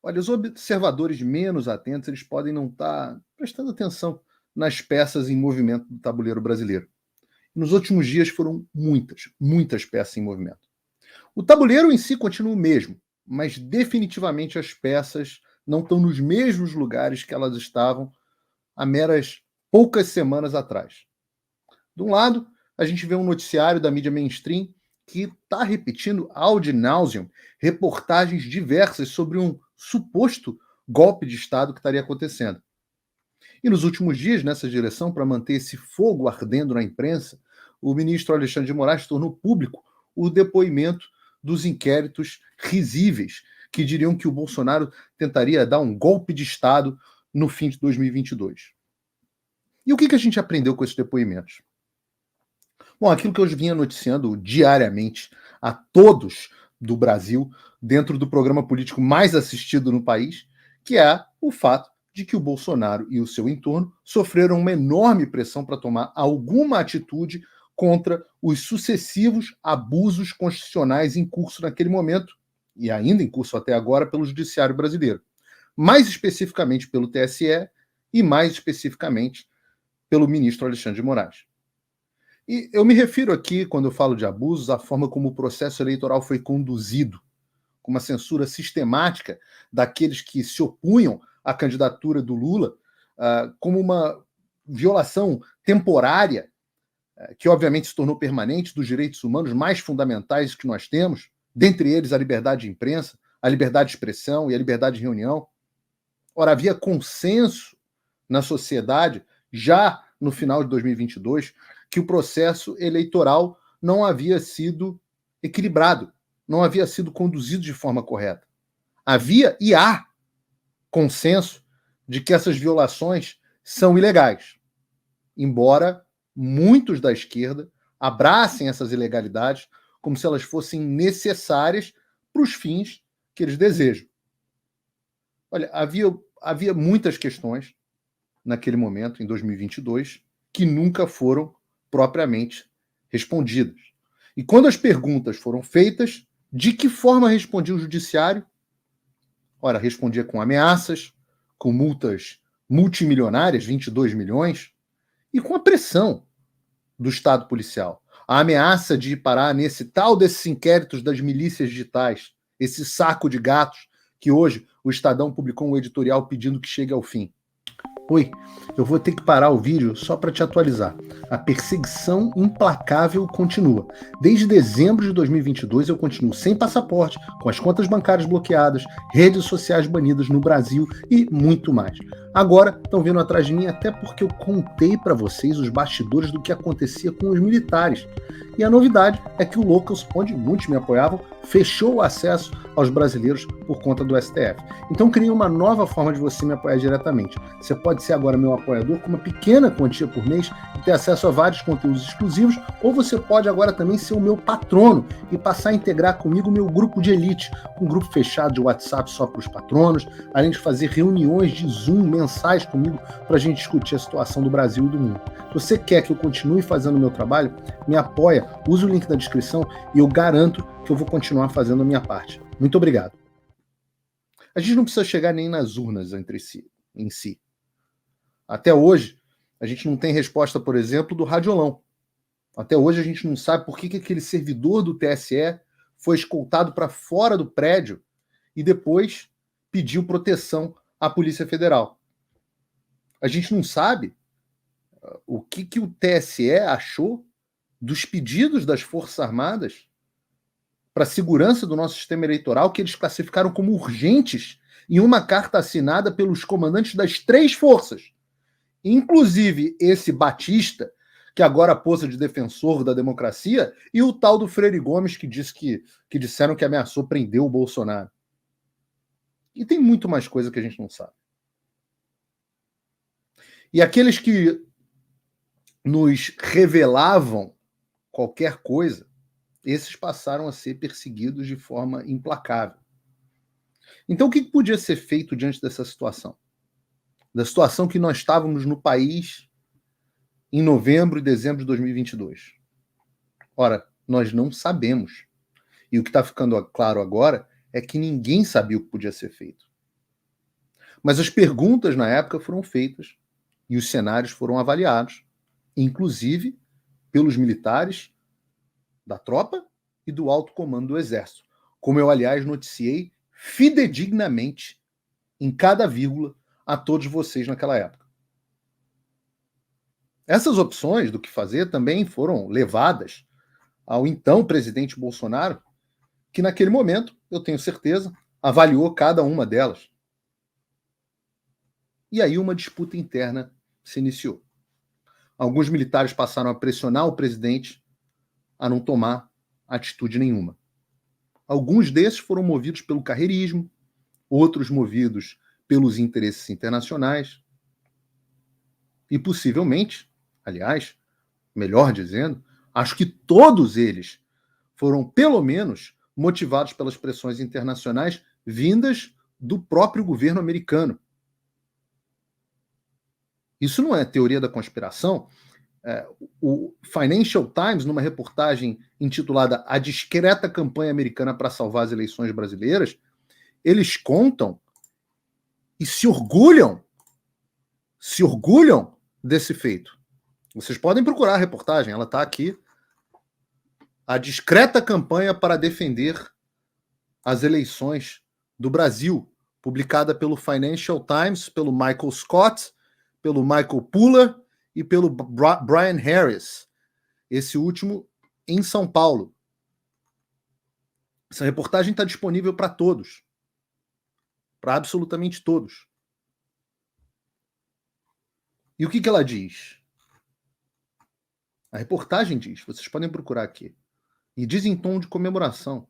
Olha, os observadores menos atentos, eles podem não estar prestando atenção nas peças em movimento do tabuleiro brasileiro. Nos últimos dias foram muitas peças em movimento. O tabuleiro em si continua o mesmo, mas definitivamente as peças não estão nos mesmos lugares que elas estavam há meras poucas semanas atrás. De um lado, a gente vê um noticiário da mídia mainstream que está repetindo ad nauseam reportagens diversas sobre um suposto golpe de Estado que estaria acontecendo. E nos últimos dias, nessa direção, para manter esse fogo ardendo na imprensa, o ministro Alexandre de Moraes tornou público o depoimento dos inquéritos risíveis que diriam que o Bolsonaro tentaria dar um golpe de Estado no fim de 2022. E o que a gente aprendeu com esses depoimentos? Bom, aquilo que eu vinha noticiando diariamente a todos do Brasil, dentro do programa político mais assistido no país, que é o fato de que o Bolsonaro e o seu entorno sofreram uma enorme pressão para tomar alguma atitude contra os sucessivos abusos constitucionais em curso naquele momento, e ainda em curso até agora, pelo Judiciário brasileiro. Mais especificamente pelo TSE e mais especificamente pelo ministro Alexandre de Moraes. E eu me refiro aqui, quando eu falo de abusos, à forma como o processo eleitoral foi conduzido, com uma censura sistemática daqueles que se opunham à candidatura do Lula, como uma violação temporária, que obviamente se tornou permanente, dos direitos humanos mais fundamentais que nós temos, dentre eles a liberdade de imprensa, a liberdade de expressão e a liberdade de reunião. Ora, havia consenso na sociedade, já no final de 2022, que o processo eleitoral não havia sido equilibrado, não havia sido conduzido de forma correta. Havia e há consenso de que essas violações são ilegais, embora muitos da esquerda abracem essas ilegalidades como se elas fossem necessárias para os fins que eles desejam. Olha, havia muitas questões naquele momento, em 2022, que nunca foram propriamente respondidas. E quando as perguntas foram feitas, de que forma respondia o judiciário? Ora, respondia com ameaças, com multas multimilionárias, 22 milhões, e com a pressão do Estado policial. A ameaça de parar nesse tal desses inquéritos das milícias digitais, esse saco de gatos que hoje o Estadão publicou um editorial pedindo que chegue ao fim. Oi, eu vou ter que parar o vídeo só para te atualizar. A perseguição implacável continua. Desde dezembro de 2022 eu continuo sem passaporte, com as contas bancárias bloqueadas, redes sociais banidas no Brasil e muito mais. Agora estão vindo atrás de mim até porque eu contei para vocês os bastidores do que acontecia com os militares. E a novidade é que o Locals, onde muitos me apoiavam, fechou o acesso aos brasileiros por conta do STF. Então criei uma nova forma de você me apoiar diretamente. Você pode ser agora meu apoiador com uma pequena quantia por mês e ter acesso a vários conteúdos exclusivos, ou você pode agora também ser o meu patrono e passar a integrar comigo o meu grupo de elite, um grupo fechado de WhatsApp só para os patronos, além de fazer reuniões de Zoom mensais comigo para a gente discutir a situação do Brasil e do mundo. Se você quer que eu continue fazendo o meu trabalho, me apoia, use o link na descrição e eu garanto que eu vou continuar fazendo a minha parte. Muito obrigado. A gente não precisa chegar nem nas urnas em si. Até hoje, a gente não tem resposta, por exemplo, do radiolão. Até hoje a gente não sabe por que aquele servidor do TSE foi escoltado para fora do prédio e depois pediu proteção à Polícia Federal. A gente não sabe o que o TSE achou dos pedidos das Forças Armadas para a segurança do nosso sistema eleitoral, que eles classificaram como urgentes em uma carta assinada pelos comandantes das 3 forças. Inclusive esse Batista, que agora posa de defensor da democracia, e o tal do Freire Gomes, que disseram que ameaçou prender o Bolsonaro. E tem muito mais coisa que a gente não sabe. E aqueles que nos revelavam qualquer coisa, esses passaram a ser perseguidos de forma implacável. Então, o que podia ser feito diante dessa situação? Da situação que nós estávamos no país em novembro e dezembro de 2022. Ora, nós não sabemos. E o que está ficando claro agora é que ninguém sabia o que podia ser feito. Mas as perguntas na época foram feitas e os cenários foram avaliados, inclusive pelos militares da tropa e do alto comando do Exército, como eu, aliás, noticiei fidedignamente em cada vírgula a todos vocês naquela época. Essas opções do que fazer também foram levadas ao então presidente Bolsonaro, que naquele momento, eu tenho certeza, avaliou cada uma delas. E aí uma disputa interna se iniciou. Alguns militares passaram a pressionar o presidente a não tomar atitude nenhuma. Alguns desses foram movidos pelo carreirismo, outros movidos pelos interesses internacionais. E possivelmente, aliás, melhor dizendo, acho que todos eles foram, pelo menos, motivados pelas pressões internacionais vindas do próprio governo americano. Isso não é teoria da conspiração. O Financial Times, numa reportagem intitulada A Discreta Campanha Americana para Salvar as Eleições Brasileiras, eles contam e se orgulham desse feito. Vocês podem procurar a reportagem, ela está aqui. A Discreta Campanha para Defender as Eleições do Brasil, publicada pelo Financial Times, pelo Michael Scott, pelo Michael Puller e pelo Brian Harris, esse último em São Paulo. Essa reportagem está disponível para todos, para absolutamente todos. E o que ela diz? A reportagem diz, vocês podem procurar aqui, e diz em tom de comemoração,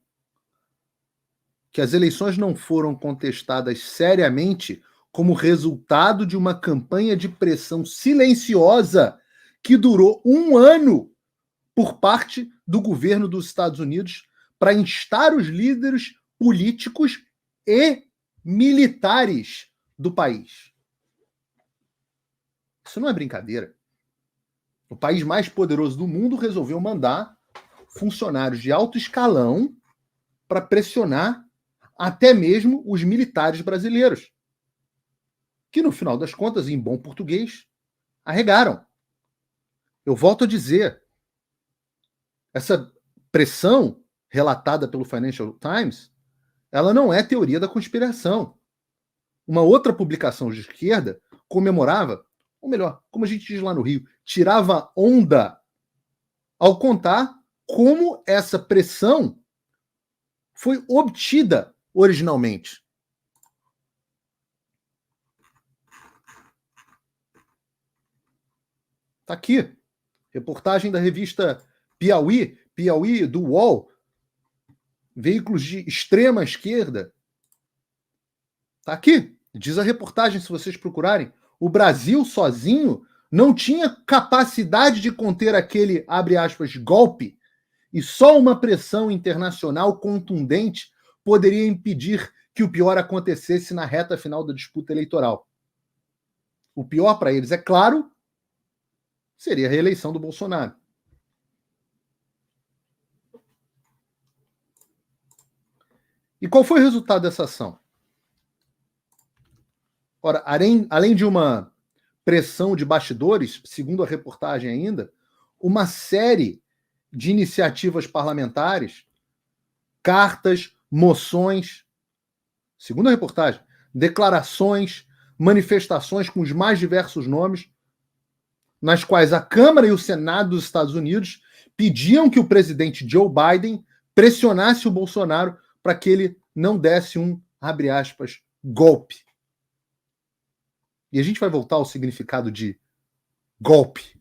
que as eleições não foram contestadas seriamente como resultado de uma campanha de pressão silenciosa que durou 1 ano por parte do governo dos Estados Unidos para instar os líderes políticos e militares do país. Isso não é brincadeira. O país mais poderoso do mundo resolveu mandar funcionários de alto escalão para pressionar até mesmo os militares brasileiros, que no final das contas, em bom português, arregaram. Eu volto a dizer, essa pressão relatada pelo Financial Times, ela não é teoria da conspiração. Uma outra publicação de esquerda comemorava, ou melhor, como a gente diz lá no Rio, tirava onda ao contar como essa pressão foi obtida originalmente. Está aqui, reportagem da revista Piauí do UOL, veículos de extrema esquerda. Está aqui, diz a reportagem, se vocês procurarem. O Brasil sozinho não tinha capacidade de conter aquele, abre aspas, golpe, e só uma pressão internacional contundente poderia impedir que o pior acontecesse na reta final da disputa eleitoral. O pior para eles, é claro, seria a reeleição do Bolsonaro. E qual foi o resultado dessa ação? Ora, além de uma pressão de bastidores, segundo a reportagem ainda, uma série de iniciativas parlamentares, cartas, moções, segundo a reportagem, declarações, manifestações com os mais diversos nomes, nas quais a Câmara e o Senado dos Estados Unidos pediam que o presidente Joe Biden pressionasse o Bolsonaro para que ele não desse um, abre aspas, golpe. E a gente vai voltar ao significado de golpe.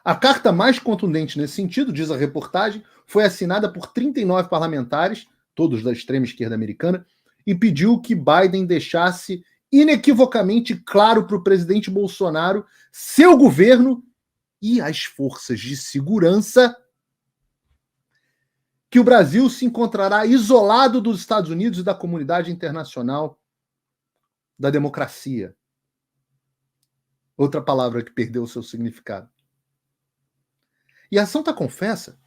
A carta mais contundente nesse sentido, diz a reportagem, foi assinada por 39 parlamentares, todos da extrema esquerda americana, e pediu que Biden deixasse inequivocamente claro para o presidente Bolsonaro, seu governo e as forças de segurança que o Brasil se encontrará isolado dos Estados Unidos e da comunidade internacional da democracia. Outra palavra que perdeu o seu significado. E a ação está confessa.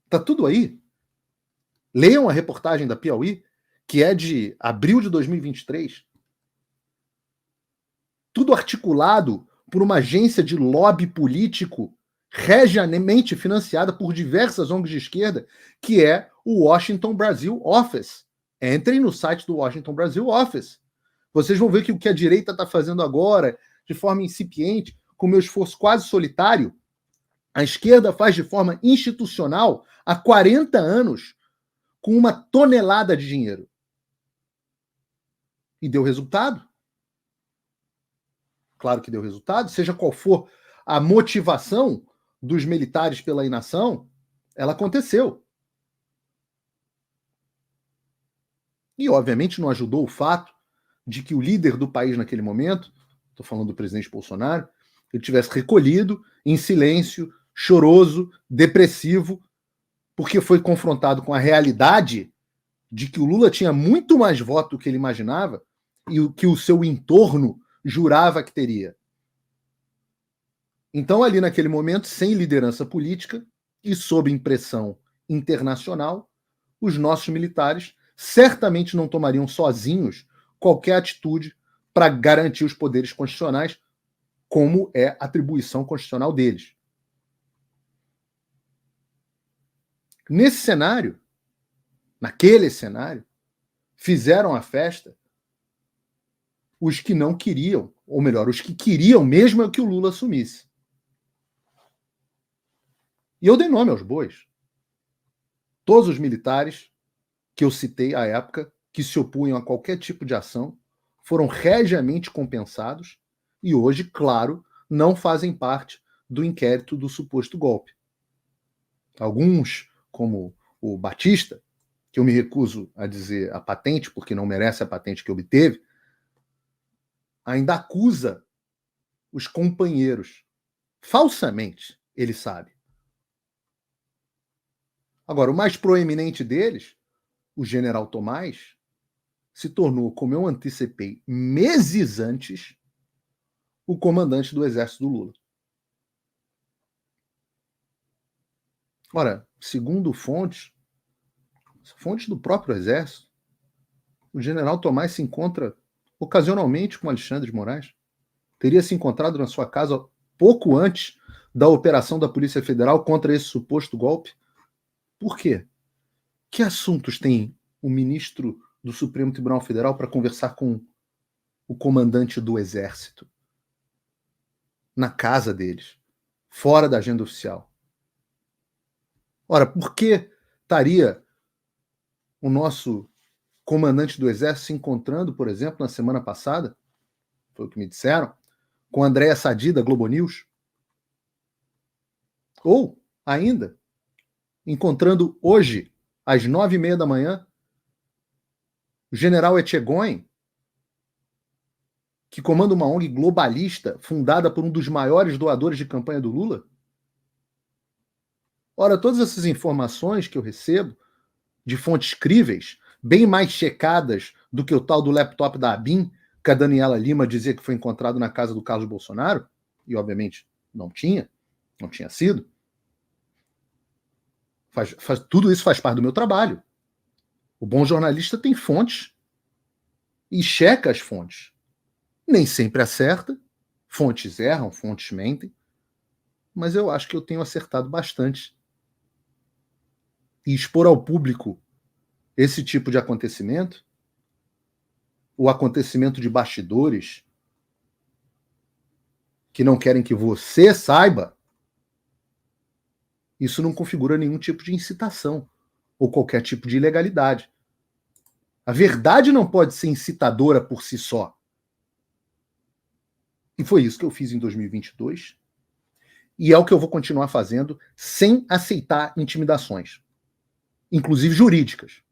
Está tudo aí. Leiam a reportagem da Piauí, que é de abril de 2023. tudo articulado por uma agência de lobby político regiamente financiada por diversas ONGs de esquerda, que é o Washington Brasil Office. Entrem no site do Washington Brasil Office. Vocês vão ver que o que a direita está fazendo agora, de forma incipiente, com meu esforço quase solitário, a esquerda faz de forma institucional há 40 anos, com uma tonelada de dinheiro. E deu resultado. Claro que deu resultado, seja qual for a motivação dos militares pela inação, ela aconteceu. E, obviamente, não ajudou o fato de que o líder do país naquele momento, estou falando do presidente Bolsonaro, ele tivesse recolhido, em silêncio, choroso, depressivo, porque foi confrontado com a realidade de que o Lula tinha muito mais voto do que ele imaginava e o que o seu entorno jurava que teria. Então, ali naquele momento, sem liderança política e sob impressão internacional, os nossos militares certamente não tomariam sozinhos qualquer atitude para garantir os poderes constitucionais, como é atribuição constitucional deles. Nesse cenário, naquele cenário, fizeram a festa os que não queriam, ou melhor, os que queriam mesmo que o Lula assumisse. E eu dei nome aos bois. Todos os militares que eu citei à época, que se opunham a qualquer tipo de ação, foram regiamente compensados e hoje, claro, não fazem parte do inquérito do suposto golpe. Alguns, como o Batista, que eu me recuso a dizer a patente, porque não merece a patente que obteve, ainda acusa os companheiros. Falsamente, ele sabe. Agora, o mais proeminente deles, o general Tomás, se tornou, como eu antecipei meses antes, o comandante do exército do Lula. Ora, segundo fontes do próprio exército, o general Tomás se encontra ocasionalmente com Alexandre de Moraes. Teria se encontrado na sua casa pouco antes da operação da Polícia Federal contra esse suposto golpe. Por quê? Que assuntos tem o ministro do Supremo Tribunal Federal para conversar com o comandante do Exército? Na casa deles, fora da agenda oficial. Ora, por que estaria o nosso comandante do Exército se encontrando, por exemplo, na semana passada, foi o que me disseram, com Andréa Sadi, da Globo News? Ou, ainda, encontrando hoje, às 9h30 da manhã, o general Etchegóin, que comanda uma ONG globalista fundada por um dos maiores doadores de campanha do Lula? Ora, todas essas informações que eu recebo de fontes críveis, bem mais checadas do que o tal do laptop da ABIN, que a Daniela Lima dizia que foi encontrado na casa do Carlos Bolsonaro, e obviamente não tinha sido. Tudo isso faz parte do meu trabalho. O bom jornalista tem fontes e checa as fontes. Nem sempre acerta, fontes erram, fontes mentem, mas eu acho que eu tenho acertado bastante. E expor ao público esse tipo de acontecimento, o acontecimento de bastidores, que não querem que você saiba, isso não configura nenhum tipo de incitação ou qualquer tipo de ilegalidade. A verdade não pode ser incitadora por si só. E foi isso que eu fiz em 2022. E é o que eu vou continuar fazendo sem aceitar intimidações, inclusive jurídicas.